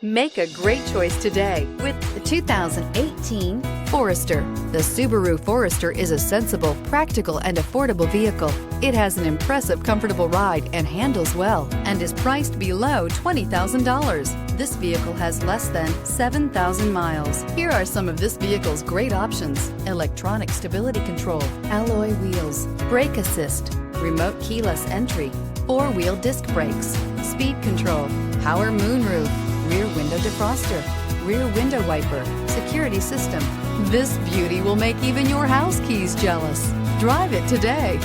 Make a great choice today with the 2018 Forester. The Subaru Forester is a sensible, practical, and affordable vehicle. It has an impressive, comfortable ride and handles well and is priced below $20,000. This vehicle has less than 7,000 miles. Here are some of this vehicle's great options: electronic stability control, alloy wheels, brake assist, remote keyless entry, four-wheel disc brakes, speed control, power moonroof, rear window defroster, rear window wiper, security system. This beauty will make even your house keys jealous. Drive it today.